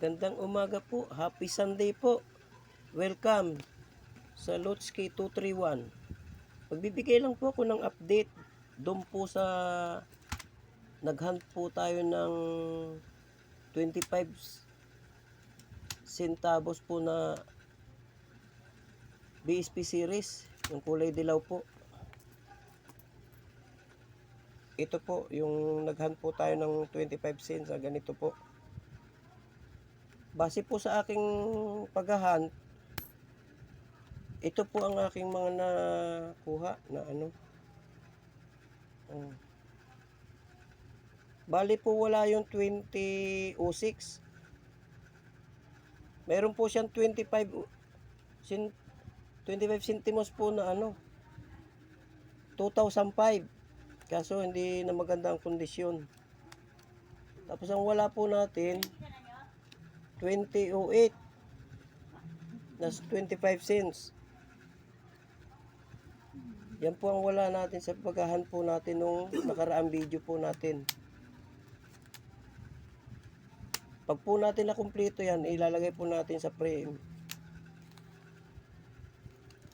Gandang umaga po. Happy Sunday po. Welcome sa Lotski 231. Magbibigay lang po ako ng update. Doon po sa naghunt po tayo ng 25 centavos po na BSP series. Yung kulay dilaw po. Ito po, yung naghunt po tayo ng 25 cents. Ganito po. Base po sa aking paghahunt, ito po ang aking mga nakuha na ano. Bali po wala yung 20.06. Meron po siyang 25 centimos po na ano. 2005. Kaso hindi na maganda ang kondisyon. Tapos ang wala po natin 2008. Nas 25 cents. Yan po ang wala natin sa paghahunt po natin nung nakaraang video po natin. Pag po natin na kumpleto yan, ilalagay po natin sa frame.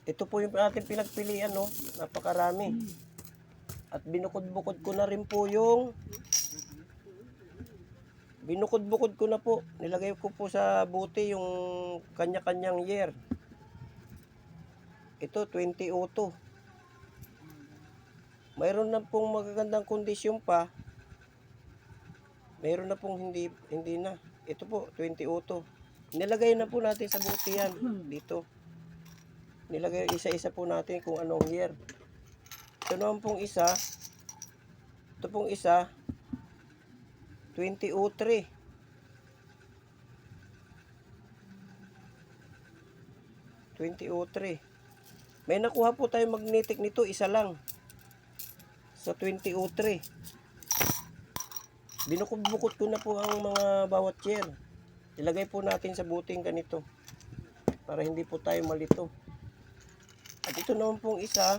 Ito po yung ating pinagpilian, no? Napakarami. At binukod-bukod ko na rin po yung binukod-bukod ko na po. Nilagay ko po sa buti yung kanya-kanyang year. Ito 2002. Mayroon na pong magagandang kondisyon pa. Mayroon na pong hindi na. Ito po 2002. Nilagay na po natin sa buti yan dito. Nilagay isa-isa po natin kung anong year. Ito naman pong isa. Ito pong isa 2003. 2003. May nakuha po tayo magnetic nito, isa lang. Sa 2003. Binukod-bukod ko na po ang mga bawat year. Ilagay po natin sa buting ganito. Para hindi po tayo malito. At ito naman pong isa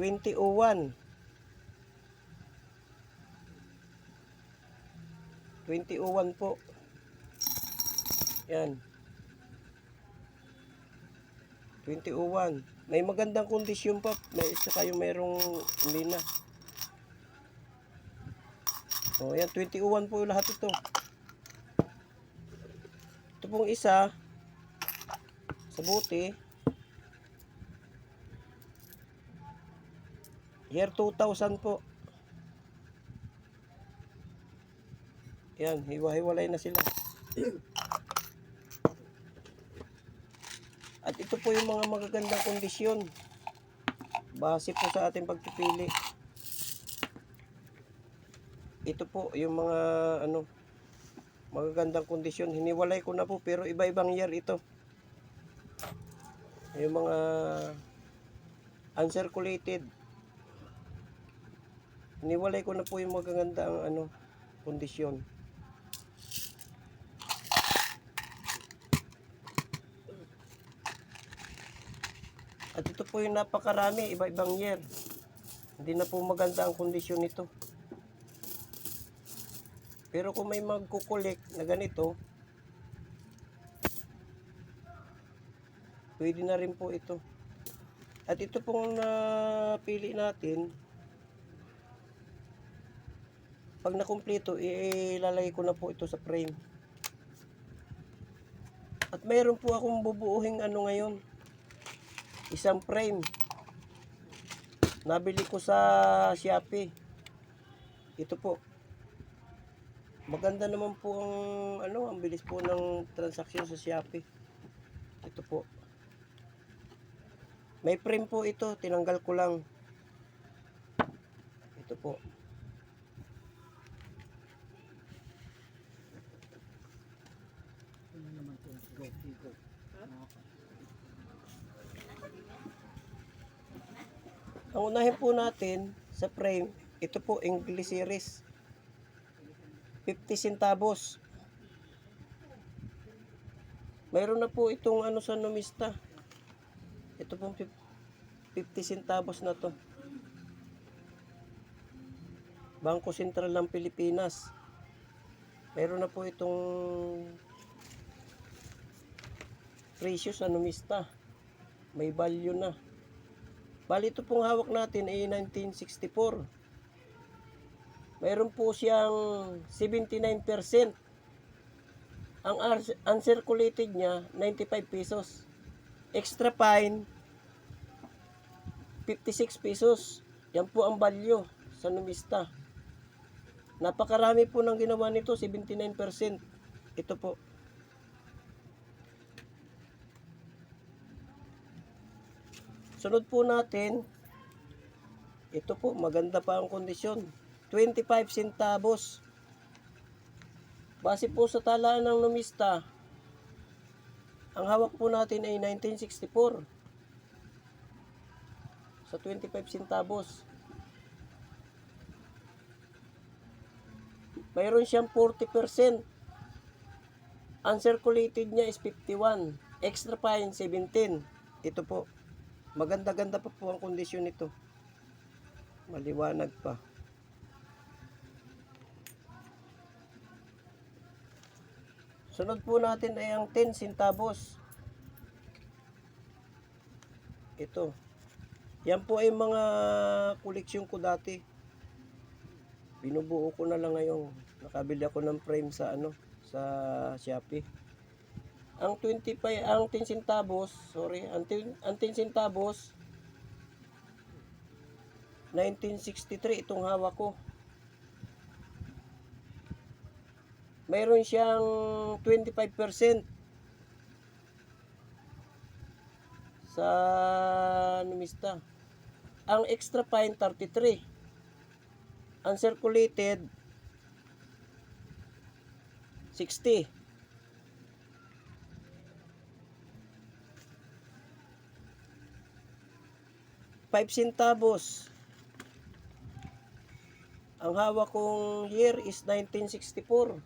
2001. 2001 po. Yan. 2001. May magandang kondisyon pa. May isa kayo merong hindi na. O yan, 21 po lahat ito. Ito pong isa sa buti. Year 2000 po. Yan, hiwa-hiwalay na sila. At ito po yung mga magagandang kondisyon. Base po sa ating pagpipili. Ito po yung mga ano magagandang kondisyon. Hiniwalay ko na po pero iba-ibang year ito. Yung mga uncirculated. Hiniwalay ko na po yung magagandang ano kondisyon. At ito po yung napakarami, iba-ibang year. Hindi na po maganda ang kondisyon nito. Pero kung may magkukulik na ganito, pwede na rin po ito. At ito pong napili natin, pag nakumpleto, ilalagay ko na po ito sa frame. At mayroon po akong bubuuhing ano ngayon. Isang frame. Nabili ko sa Shopee. Ito po. Maganda naman po ang ano, ang bilis po ng transaksyon sa Shopee. Ito po. May frame po ito, tinanggal ko lang. Ito po. Ang unahin po natin sa frame, ito po English series. 50 centavos. Mayroon na po itong ano sa numista. Ito pong 50 centavos na to. Bangko Sentral ng Pilipinas. Meron na po itong precious na numista. May value na. Bali ito pong hawak natin ay 1964. Mayroon po siyang 79%. Ang uncirculated niya, 95 pesos. Extra fine, 56 pesos. Yan po ang value sa numista. Napakarami po ng ginawa nito, 79%. Ito po. Sunod po natin, ito po, maganda pa ang kondisyon. 25 centavos. Base po sa talaan ng numista, ang hawak po natin ay 1964. Sa 25 centavos. Mayroon siyang 40%. Uncirculated niya is 51. Extra fine, 17. Ito po. Maganda-ganda pa po ang kondisyon nito. Maliwanag pa. Sunod po natin ay ang 10 centavos. Ito. Yan po ay mga koleksyon ko dati. Binubuo ko na lang ngayon. Nakabili ako ng frame sa sa Shopee. Ang 10 centavos, ang 10 centavos 1963 itong hawak ko. Mayroon siyang 25% sa numista. Ang extra fine 33. Uncirculated 60. Five centavos. Ang hawak kong year is 1964.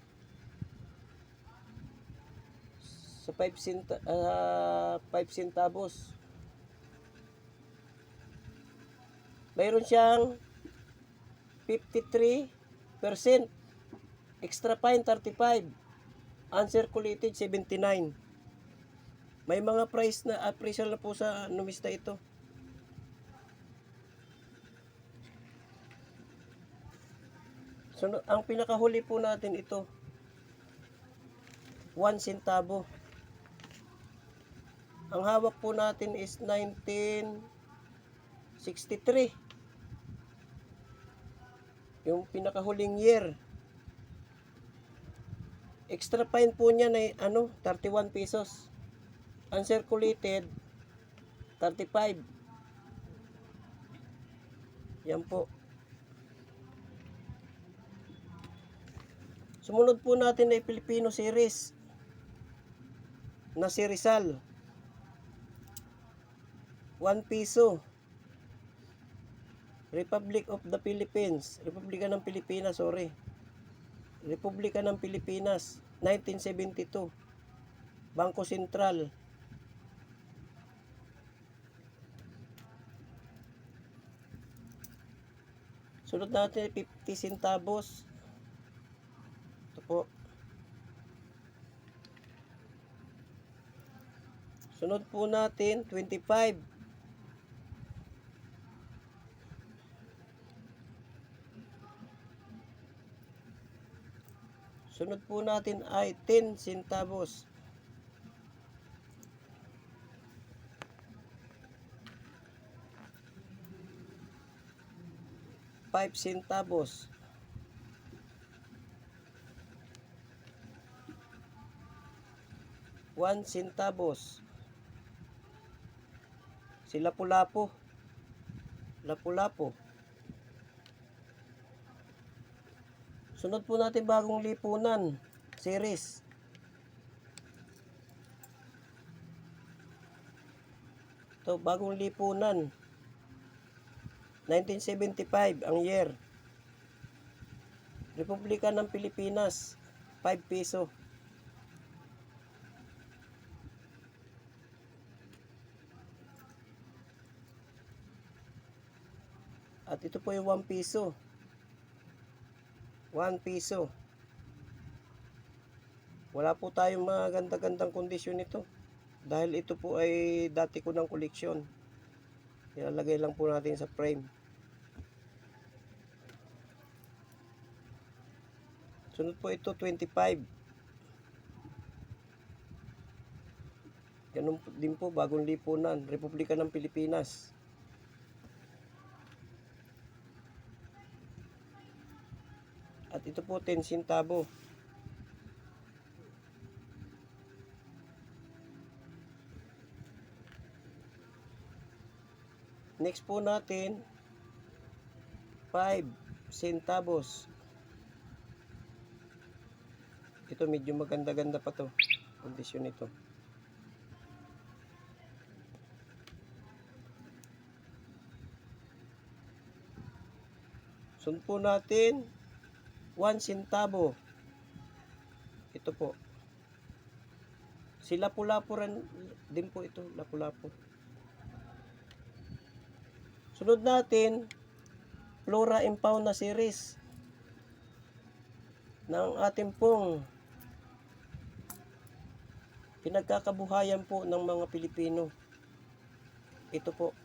Sa 5 centavos. Mayroon siyang 53%. Extra fine 35. Uncirculated 79. May mga price na appraisal na po sa numista ito. So, ang pinakahuli po natin ito 1 centavo. Ang hawak po natin is 1963. Yung pinakahuling year. Extra fine po niya na 31 pesos. Uncirculated 35. Yan po. Sumunod po natin ay Filipino series na si Rizal. 1 peso. Republic of the Philippines. Republika ng Pilipinas, Republika ng Pilipinas, 1972. Bangko Sentral. Sunod natin 50 centavos. Ito po. Sunod po natin 25. Sunod po natin ay 10 centavos. Five centavos. One centavos. Si Lapu-Lapu. Lapu-Lapu. Sunod po natin bagong lipunan series. Ito, bagong lipunan. 1975 ang year. Republika ng Pilipinas, 5 peso. At ito po yung 1 peso. 1 peso. Wala po tayong maganda-gandang kondisyon nito. Dahil ito po ay dati ko ng koleksyon. Ilalagay lang po natin sa frame. Sunod po ito, 25. Ganun din po, bagong lipunan, Republika ng Pilipinas. At ito po, 10 centavo. Next po natin, 5 centavos. Ito medyo maganda-ganda pa to. Kondisyon nito. Sunod po natin, 1 centavo. Ito po. Si Lapu-Lapu rin din po ito. Lapu-Lapu. Sunod natin, Flora and Fauna series ng ating pong pinagkakabuhayan po ng mga Pilipino. Ito po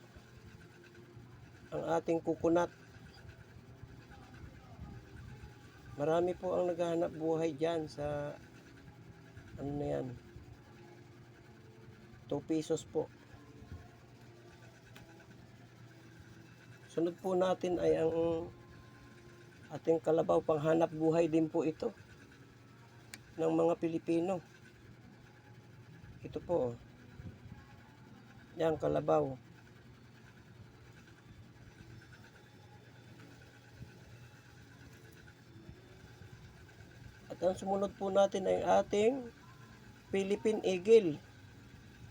ang ating coconut. Marami po ang naghahanap buhay dyan sa ano na yan, 2 pesos po. Sunod po natin ay ang ating kalabaw, panghanap buhay din po ito ng mga Pilipino. Ito po, yan, kalabaw. At ang sumunod po natin ay ating Philippine Eagle.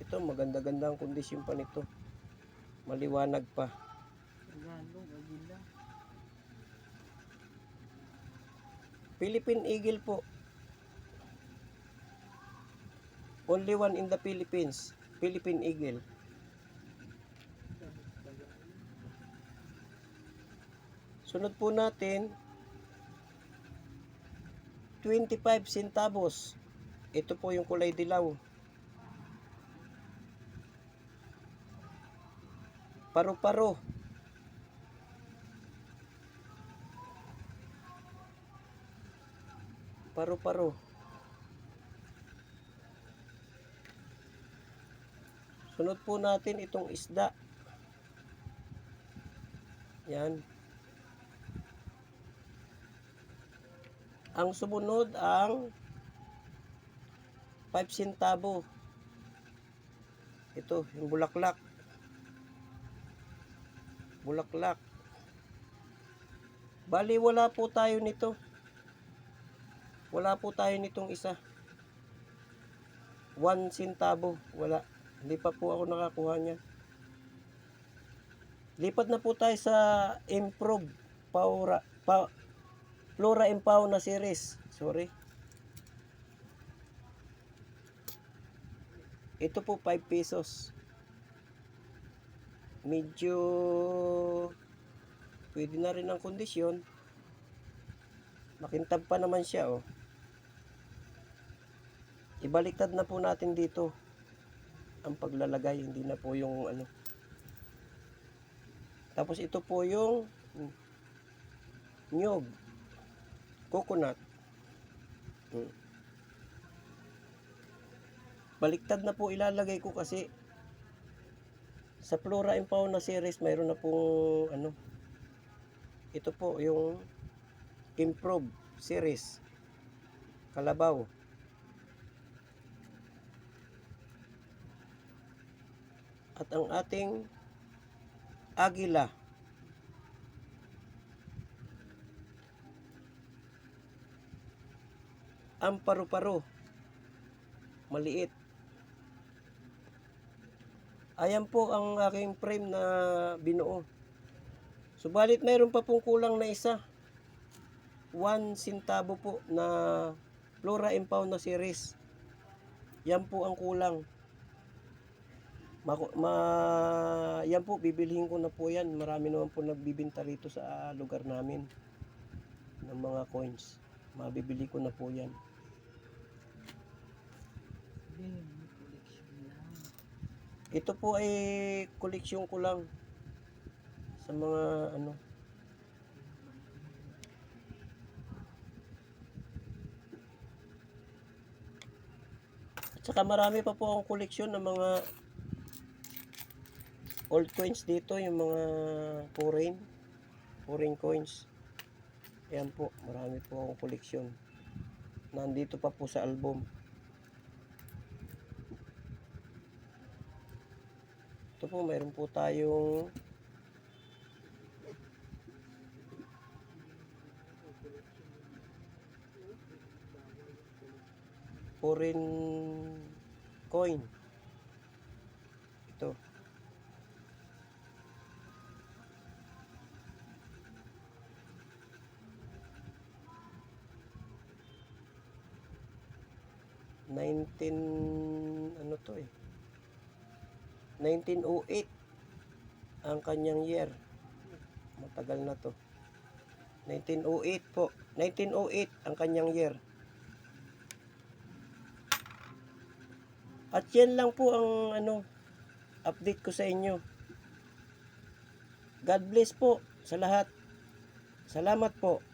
Ito, maganda-ganda ang kondisyon pa nito. Maliwanag pa. Philippine Eagle po. Only one in the Philippines. Philippine Eagle. Sunod po natin, 25 centavos. Ito po yung kulay dilaw. Paru-paro. Paru-paro. Sunod po natin itong isda. Yan. Ang sumunod ang 5 centavo. Ito, yung bulaklak. Bulaklak. Bali, wala po tayo nito. Wala po tayo nitong isa. 1 centavo. Wala. Hindi pa po ako nakakuha niya. Lipat na po tayo sa Improve Flora and Fauna series. Sorry. Ito po 5 pesos. Medyo pwede na rin ang kondisyon. Makintab pa naman siya, oh. Ibaliktad na po natin dito ang paglalagay, hindi na po yung ano. Tapos ito po yung nyog, coconut. Baliktad na po ilalagay ko kasi sa Flora and Fauna series mayroon na pong ano. Ito po yung Improve series. Kalabaw. At ang ating agila. Ang paru-paro. Maliit. Ayan po ang aking frame na binuo. Subalit mayroon pa pong kulang na isa. 1 centavo po na Flora and Fauna series. Yan po ang kulang. Yan po, bibilihin ko na po yan. Marami naman po nagbibinta rito sa lugar namin ng mga coins. Mabibili ko na po yan. Collection lang. Ito po ay koleksyon ko lang sa mga ano. At saka marami pa po akong koleksyon ng mga old coins dito, yung mga foreign coins. Ayan po, marami po akong koleksyon. Nandito pa po sa album. Ito po, mayroon po tayong foreign coin. Ito. Ano to eh? 1908 ang kanyang year. Matagal na to. 1908 po. 1908 ang kanyang year. At yan lang po ang update ko sa inyo. God bless po sa lahat. Salamat po.